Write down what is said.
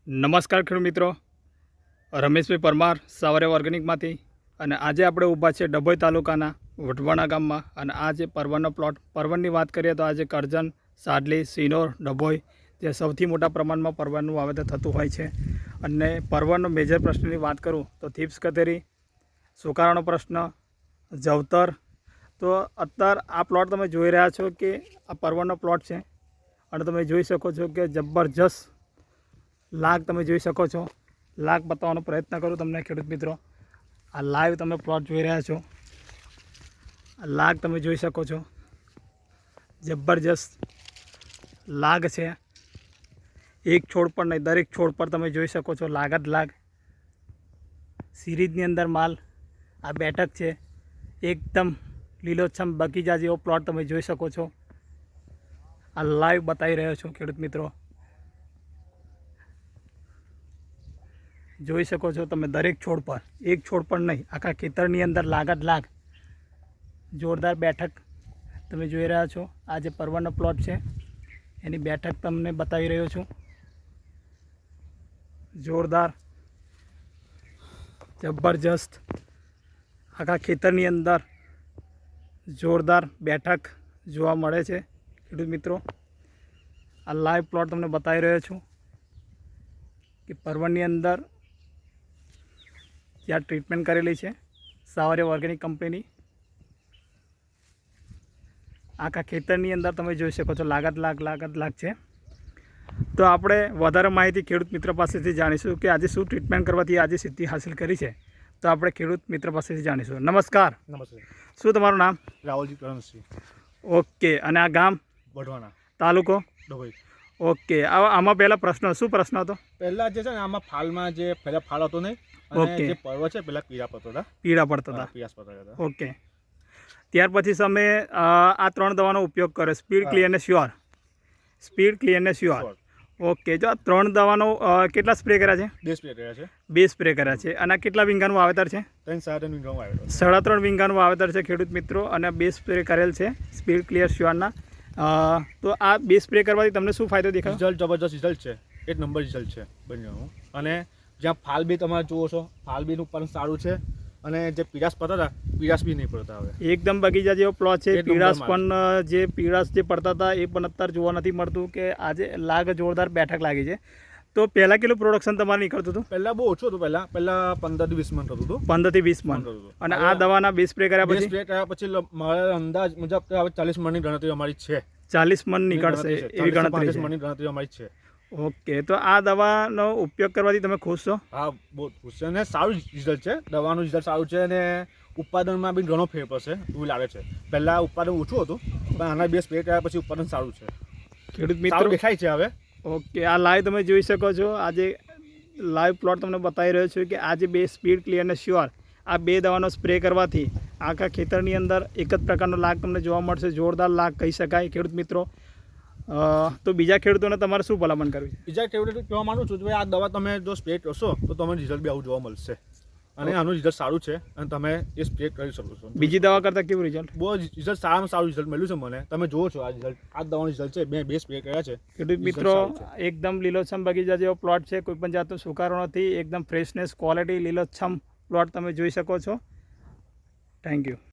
નમસ્કાર ખેડૂત મિત્રો, રમેશભાઈ પરમાર સવારે ઓર્ગેનિકમાંથી. અને આજે આપણે ઊભા છે ડભોઈ તાલુકાના વટવાણા ગામમાં. અને આ જે પરવરનો પ્લોટ, પરવરની વાત કરીએ તો આજે કરજણ, સાડલી, સિનોર, ડભોઈ જે સૌથી મોટા પ્રમાણમાં પરવરનું વાવેતર થતું હોય છે. અને પરવરનો મેજર પ્રશ્નની વાત કરું તો થીપ્સ કતેરી, સુકારાનો પ્રશ્ન, જવતર. તો અત્યારે આ પ્લોટ તમે જોઈ રહ્યા છો કે આ પરવરનો પ્લોટ છે. અને તમે જોઈ શકો છો કે જબરજસ્ત લાગ તમે જોઈ શકો છો. લાગ બતાવવાનો પ્રયત્ન કરું તમને ખેડૂત મિત્રો. આ લાઈવ તમે પ્લોટ જોઈ રહ્યા છો. આ લાગ તમે જોઈ શકો છો, જબરજસ્ત લાગ છે. એક છોડ પર નહીં, દરેક છોડ પર તમે જોઈ શકો છો લાગ જ લાગ. સિરીઝની અંદર માલ આ બેઠક છે. એકદમ લીલોછમ બગીચા જેવો પ્લોટ તમે જોઈ શકો છો. આ લાઈવ બતાવી રહ્યો છું ખેડૂત મિત્રો. જોઈ શકો છો તમે દરેક છોડ પર, એક છોડ પર નહીં, આખા ખેતરની અંદર લાગ જ લાગ. જોરદાર બેઠક તમે જોઈ રહ્યા છો. આ જે પરવરનો પ્લોટ છે એની બેઠક તમને બતાવી રહ્યો છું. જોરદાર, જબરજસ્ત આખા ખેતરની અંદર જોરદાર બેઠક જોવા મળે છે ખેડૂત મિત્રો. આ લાઈવ પ્લોટ તમને બતાવી રહ્યો છું કે પરવરની અંદર જ્યાં ટ્રીટમેન્ટ કરેલી છે સવારે ઓર્ગેનિક કંપનીની. આખા ખેતરની અંદર તમે જોઈ શકો છો લાગત લાગ છે. તો આપણે વધારે માહિતી ખેડૂત મિત્ર પાસેથી જાણીશું કે આજે શું ટ્રીટમેન્ટ કરવાથી આજે સિદ્ધિ હાંસિલ કરી છે. તો આપણે ખેડૂત મિત્ર પાસેથી જાણીશું. નમસ્કાર. નમસ્તે. શું તમારું નામ? રાહુલજી કરણસિંહ. ઓકે. અને આ ગામ? વઢવાણા. તાલુકો? ડભોઈ. ઓકે. આમાં પહેલાં પ્રશ્ન શું પ્રશ્ન હતો? પહેલાં જે છે ને આમાં ફાલમાં જે પહેલા ફાલ હતો નહીં, ઓકે. અને જે પર્વ છે પહેલાં પીળા પડતા હતા. પીળા પડતા હતા. પીળાશ પડતા હતા. ઓકે. ત્યાર પછી તમે આ 3 દવાનો ઉપયોગ કર્યો, સ્પીડ, ક્લિયર અને શ્યોર. સ્પીડ, ક્લિયર અને શ્યોર. ઓકે. જો આ 3 દવાનો કેટલા સ્પ્રે કર્યા છે? 2 સ્પ્રે કર્યા છે. 2 સ્પ્રે કર્યા છે. અને આ કેટલા વીંગાનું વાવેતર છે? 3 વીંગામાં આવ્યો. 3.5 વીંગાનું વાવેતર છે ખેડૂત મિત્રો. અને 2 સ્પ્રે કરેલ છે સ્પીડ, ક્લિયર, શ્યોરના. તો આ 2 સ્પ્રે કરવાથી તમને શું ફાયદો દેખાય? રિઝલ્ટ જબરજસ્ત રિઝલ્ટ છે. એક નંબર રિઝલ્ટ છે બંનેનું. અને જ્યાં ફાલ બી તમે જુઓ છો, ફાલ બીનું પણ સારું છે. અને જે પીળાશ પડતા હતા, પીળાશ બી નહીં પડતા હવે. એકદમ બગીચા જેવો પ્લોટ છે. પીળાશ પણ જે પડતા હતા એ પણ અત્યારે જોવા નથી મળતું. કે આજે લાગ જોરદાર બેઠક લાગી છે. તો પહેલાં કેટલું પ્રોડક્શન તમારે નીકળતું હતું? પહેલાં બહુ ઓછું હતું. પહેલાં 15 થી 20 મણ થતું હતું. 15 થી 20 મણ. અને આ દવાના 2 સ્પ્રે કર્યા પછી? સ્પ્રે કર્યા પછી મારા અંદાજ મુજબ હવે 40 મણની ગણતરી અમારી છે. 40 મણ નીકળશે એવી ગણતરી છે. મણની ગણતરી અમારી છે. ઓકે. તો આ દવાનો ઉપયોગ કરવાથી તમે ખુશ છો? હા, બહુ ખુશ છે. અને સારું રિઝલ્ટ છે. દવાનું રિઝલ્ટ સારું છે. અને ઉત્પાદનમાં બી ઘણો ફેર પડશે એવું લાગે છે. પહેલાં ઉત્પાદન ઓછું હતું, પણ આના 2 સ્પ્રે કર્યા પછી ઉત્પાદન સારું છે. ખેડૂત મિત્રો દેખાય છે હવે. ઓકે. આ લાઈવ તમે જોઈ શકો છો. આજે લાઈવ પ્લોટ તમને બતાવી રહ્યો છું કે આજે 2 સ્પીડ, ક્લિયર અને શ્યોર આ 2 દવાનો સ્પ્રે કરવાથી આખા ખેતરની અંદર એક જ પ્રકારનો લાગ તમને જોવા મળશે. જોરદાર લાગ કહી શકાય ખેડૂત મિત્રો. તો બીજા ખેડૂતોને તમારે શું ભલામણ કરવી છે? બીજા ખેડૂતો કહેવા માંગુ છું કે આ દવા તમે જો સ્પ્રે કરશો તો તમને રિઝલ્ટ બી આવું જોવા મળશે. અને આનું રિઝલ્ટ સારું છે અને તમે એ સ્પ્રે કરી શકો છો. બીજી દવા કરતાં કેવું રિઝલ્ટ? બહુ રિઝલ્ટ સારામાં સારું રિઝલ્ટ મળ્યું છે મને. તમે જુઓ છો આ રિઝલ્ટ, આ દવાનું રિઝલ્ટ છે. 2 સ્પ્રે કર્યા છે. ખેડૂત મિત્રો એકદમ લીલોછમ બગીચા જેવો પ્લોટ છે. કોઈ પણ જાતનો સુકારો નથી. એકદમ ફ્રેશનેસ, ક્વોલિટી, લીલોછમ પ્લોટ તમે જોઈ શકો છો. Thank you.